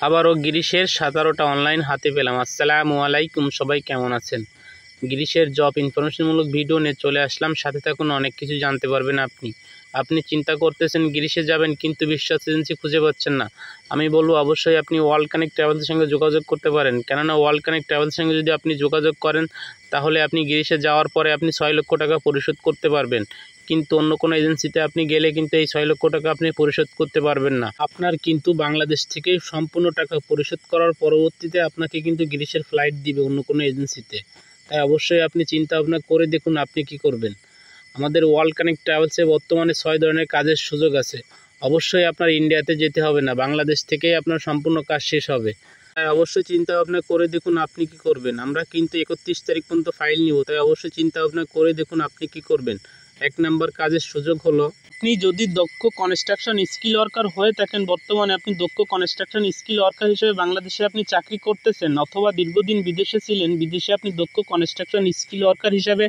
আবারও গিরিশের 17টা অনলাইন হাতে পেলাম। আসসালামু আলাইকুম, সবাই কেমন আছেন? গিরিশের জব ইনফরমেশনমূলক ভিডিও নিয়ে চলে আসলাম। সাথে থাকুন, অনেক কিছু জানতে পারবেন আপনি চিন্তা করতেছেন গিরিশে যাবেন, কিন্তু বিশ্বাস এজেন্সি খুঁজে পাচ্ছেন না। আমি বলবো অবশ্যই আপনি ওয়ার্ল্ড কানেক্ট ট্রাভেলসের সঙ্গে যোগাযোগ করতে পারেন। কেননা ওয়ার্ল্ড কানেক্ট ট্রাভেলসের সঙ্গে যদি আপনি যোগাযোগ করেন, তাহলে আপনি গিরিশে যাওয়ার পরে আপনি 6 লক্ষ টাকা পরিশোধ করতে পারবেন। কিন্তু অন্য কোনো এজেন্সিতে আপনি গেলে কিন্তু এই 6 লক্ষ টাকা আপনি পরিশোধ করতে পারবেন না। আপনার কিন্তু বাংলাদেশ থেকে সম্পূর্ণ টাকা পরিশোধ করার পরবর্তীতে আপনাকে কিন্তু গিরিশের ফ্লাইট দিবে অন্য কোনো এজেন্সিতে। তাই অবশ্যই আপনি চিন্তা ভাবনা করে দেখুন আপনি কি করবেন। আমাদের ওয়ার্ল্ড কানেক্ট ট্রাভেলসে বর্তমানে 6 ধরনের কাজের সুযোগ আছে। অবশ্যই আপনার ইন্ডিয়াতে যেতে হবে না, বাংলাদেশ থেকেই আপনার সম্পূর্ণ কাজ শেষ হবে। তাই অবশ্যই চিন্তা ভাবনা করে দেখুন আপনি কি করবেন। আমরা কিন্তু 31 তারিখ পর্যন্ত ফাইল নিব, তাই অবশ্যই চিন্তা ভাবনা করে দেখুন আপনি কি করবেন। 1 নম্বর কাজের সুযোগ হলো, আপনি যদি দক্ষ কনস্ট্রাকশন স্কিল ওয়ার্কার হয়ে থাকেন, বর্তমানে আপনি দক্ষ কনস্ট্রাকশন স্কিল ওয়ার্কার হিসেবে বাংলাদেশে আপনি চাকরি করতেছেন, অথবা দীর্ঘদিন বিদেশে ছিলেন, বিদেশে আপনি দক্ষ কনস্ট্রাকশন স্কিল ওয়ার্কার হিসেবে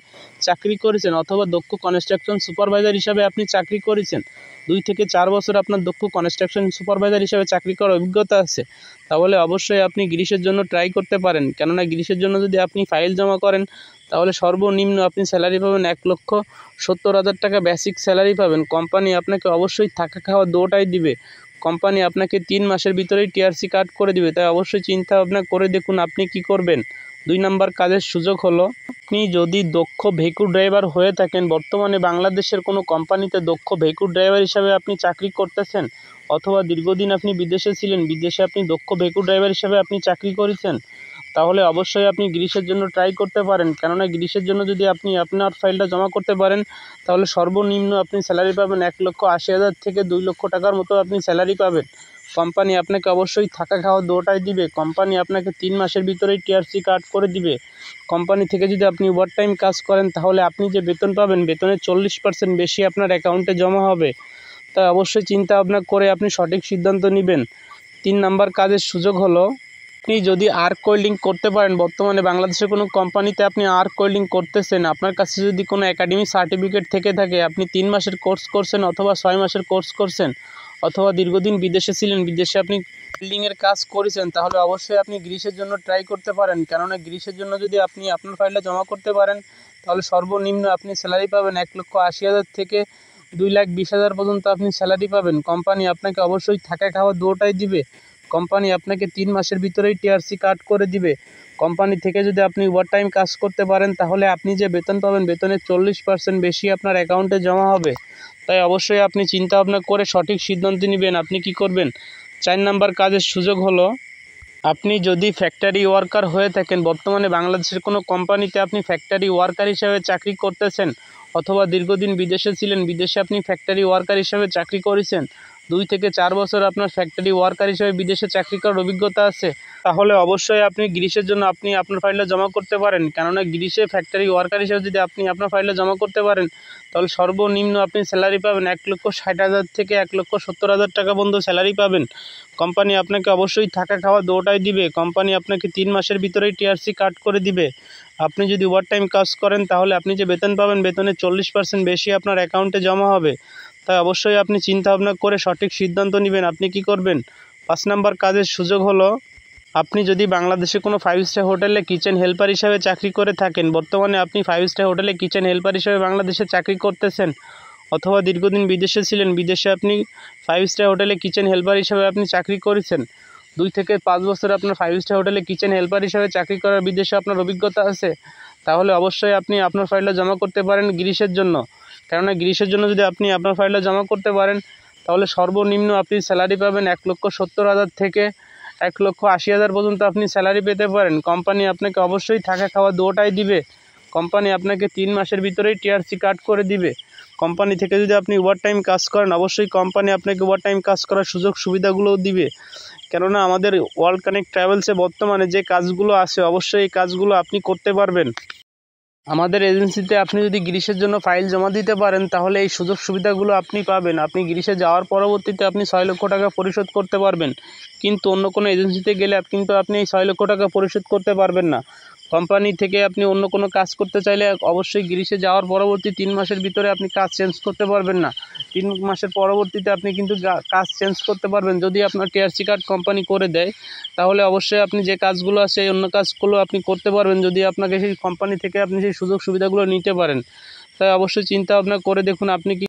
চাকরি করেছেন, অথবা দক্ষ কনস্ট্রাকশন সুপারভাইজার হিসেবে আপনি চাকরি করেছেন, 2 থেকে 4 বছর আপনার দক্ষ কনস্ট্রাকশন সুপারভাইজার হিসেবে চাকরি করার অভিজ্ঞতা আছে, তাহলে অবশ্যই আপনি গিরিশের জন্য ট্রাই করতে পারেন। কেননা গিরিশের জন্য যদি আপনি ফাইল জমা করেন, তাহলে সর্বনিম্ন আপনি স্যালারি পাবেন 1,70,000 টাকা বেসিক স্যালারি পাবেন। কোম্পানি আপনাকে অবশ্যই থাকা খাওয়া দুটোটাই দিবে। কোম্পানি আপনাকে 3 মাসের ভিতরেই টিআরসি কার্ড করে দিবে। তাই অবশ্যই চিন্তা ভাবনা করে দেখুন আপনি কি করবেন। 2 নম্বর কাজের সুযোগ হলো, আপনি যদি দক্ষ ভেহিকল ড্রাইভার হয়ে থাকেন, বর্তমানে বাংলাদেশের কোনো কোম্পানিতে দক্ষ ভেহিকল ড্রাইভার হিসাবে আপনি চাকরি করতেছেন, অথবা দীর্ঘদিন আপনি বিদেশে ছিলেন, বিদেশে আপনি দক্ষ ভেহিকল ড্রাইভার হিসাবে আপনি চাকরি করেছেন, তাহলে অবশ্যই আপনি গিরিশের জন্য ট্রাই করতে পারেন। কেননা গিরিশের জন্য যদি আপনি আপনার ফাইলটা জমা করতে পারেন, তাহলে সর্বনিম্ন আপনি স্যালারি পাবেন 1,80,000 থেকে 2 লক্ষ টাকার মতো আপনি স্যালারি পাবেন। কোম্পানি আপনাকে অবশ্যই থাকা খাওয়া দুটোটাই দিবে। কোম্পানি আপনাকে 3 মাসের ভিতরেই টিআরসি কার্ড করে দিবে। কোম্পানি থেকে যদি আপনি ওভারটাইম কাজ করেন, তাহলে আপনি যে বেতন পাবেন, বেতনের 40% বেশি আপনার অ্যাকাউন্টে জমা হবে। তাই অবশ্যই চিন্তা ভাবনা করে আপনি সঠিক সিদ্ধান্ত নেবেন। 3 নম্বর কাজের সুযোগ হলো, আপনি যদি আর্ক ওয়েল্ডিং করতে পারেন, বর্তমানে বাংলাদেশের কোনো কোম্পানিতে আপনি আর্ক ওয়েল্ডিং করতেছেন, আপনার কাছে যদি কোনো একাডেমিক সার্টিফিকেট থেকে থাকে, আপনি 3 মাসের কোর্স করছেন অথবা 6 মাসের কোর্স করছেন, অথবা দীর্ঘদিন বিদেশে ছিলেন, বিদেশে আপনি ওয়েল্ডিংয়ের কাজ করেছেন, তাহলে অবশ্যই আপনি গ্রিসের জন্য ট্রাই করতে পারেন। কেননা গ্রিসের জন্য যদি আপনি আপনার ফাইলটা জমা করতে পারেন, তাহলে সর্বনিম্ন আপনি স্যালারি পাবেন 1,80,000 থেকে 2,20,000 পর্যন্ত আপনি স্যালারি পাবেন। কোম্পানি আপনাকে অবশ্যই থাকা খাওয়া দুটোটাই দিবে। কোম্পানি আপনাকে 3 মাসের ভিতরেই টিআরসি কার্ড করে দিবে। কোম্পানি থেকে যদি আপনি ওভারটাইম কাজ করতে পারেন, তাহলে আপনি যে বেতন পাবেন, বেতনের 40% বেশি আপনার অ্যাকাউন্টে জমা হবে। তাই অবশ্যই আপনি চিন্তা ভাবনা করে সঠিক সিদ্ধান্ত নেবেন আপনি কি করবেন। 4 নম্বর কাজের সুযোগ হলো, আপনি যদি ফ্যাক্টরি ওয়ার্কার হয়ে থাকেন, বর্তমানে বাংলাদেশের কোনো কোম্পানিতে আপনি ফ্যাক্টরি ওয়ার্কার হিসেবে চাকরি করতেছেন, অথবা দীর্ঘদিন বিদেশে ছিলেন, বিদেশে আপনি ফ্যাক্টরি ওয়ার্কার হিসেবে চাকরি করেছেন, 2 থেকে 4 বছর আপনার ফ্যাক্টরি ওয়ার্কার হিসেবে বিদেশে চাকরি করার অভিজ্ঞতা আছে, তাহলে অবশ্যই আপনি গ্রিসের জন্য আপনি আপনার ফাইলটা জমা করতে পারেন। কেননা গ্রিসে ফ্যাক্টরি ওয়ার্কার হিসেবে যদি আপনি আপনার ফাইলটা জমা করতে পারেন, তাহলে সর্বনিম্ন আপনি স্যালারি পাবেন 1,60,000 থেকে 1,70,000 টাকা পর্যন্ত স্যালারি পাবেন। কোম্পানি আপনাকে অবশ্যই থাকা খাওয়া দুটোটাই দিবে। কোম্পানি আপনাকে 3 মাসের ভিতরেই টিআরসি কার্ড করে দিবে। আপনি যদি ওভারটাইম কাজ করেন, তাহলে আপনি যে বেতন পাবেন, বেতনের 40% বেশি আপনার অ্যাকাউন্টে জমা হবে। তাই অবশ্যই আপনি চিন্তা ভাবনা করে সঠিক সিদ্ধান্ত নেবেন আপনি কি করবেন। 5 নম্বর কাজের সুযোগ হলো, আপনি যদি বাংলাদেশে কোনো 5 স্টার হোটেলে কিচেন হেল্পার হিসাবে চাকরি করে থাকেন, বর্তমানে আপনি 5 স্টার হোটেলে কিচেন হেল্পার হিসাবে বাংলাদেশে চাকরি করতেছেন, অথবা দীর্ঘদিন বিদেশে ছিলেন, বিদেশে আপনি 5 স্টার হোটেলে কিচেন হেল্পার হিসাবে আপনি চাকরি করেছেন, 2 থেকে 5 বছর আপনার 5 স্টার হোটেলে কিচেন হেল্পার হিসাবে চাকরি করার বিদেশে আপনার অভিজ্ঞতা আছে, তাহলে অবশ্যই আপনি আপনার ফাইলটা জমা করতে পারেন গ্রিসের জন্য। কেননা গ্রিসের জন্য যদি আপনি আপনার ফাইলটা জমা করতে পারেন, তাহলে সর্বনিম্ন আপনি স্যালারি পাবেন 1,70,000 থেকে 1,80,000 পর্যন্ত আপনি স্যালারি পেতে পারেন। কোম্পানি আপনাকে অবশ্যই থাকা খাওয়া দুটোটাই দিবে। কোম্পানি আপনাকে 3 মাসের ভিতরেই টিআরসি কার্ড করে দিবে। কোম্পানি থেকে যদি আপনি ওভারটাইম কাজ করেন, অবশ্যই কোম্পানি আপনাকে ওভারটাইম কাজ করার সুযোগ সুবিধাগুলোও দিবে। কেননা আমাদের ওয়ার্ল্ড কানেক্ট ট্রাভেলসে বর্তমানে যে কাজগুলো আছে, অবশ্যই এই কাজগুলো আপনি করতে পারবেন। আমাদের এজেন্সিতে আপনি যদি গ্রিসের জন্য ফাইল জমা দিতে পারেন, তাহলে এই সুযোগ সুবিধাগুলো আপনি পাবেন। আপনি গ্রিসে যাওয়ার পরবর্তীতে আপনি 6 লক্ষ টাকা পরিশোধ করতে পারবেন। কিন্তু অন্য কোনো এজেন্সিতে গেলে কিন্তু আপনি এই 6 লক্ষ টাকা পরিশোধ করতে পারবেন না। কোম্পানি থেকে আপনি অন্য কোনো কাজ করতে চাইলে অবশ্যই গ্রিসে যাওয়ার পরবর্তী 3 মাসের ভিতরে আপনি কাজ চেঞ্জ করতে পারবেন না। 3 মাসের পরবর্তীতে আপনি কিন্তু কাজ চেঞ্জ করতে পারবেন। যদি আপনার টিআরসি কার্ড কোম্পানি করে দেয় তাহলে অবশ্যই আপনি যে কাজগুলো আছে এই অন্য কাজগুলো আপনি করতে পারবেন, যদি আপনাকে সেই কোম্পানি থেকে আপনি সেই সুযোগ সুবিধাগুলো নিতে পারেন। তাই অবশ্যই চিন্তা ভাবনা করে দেখুন আপনি কি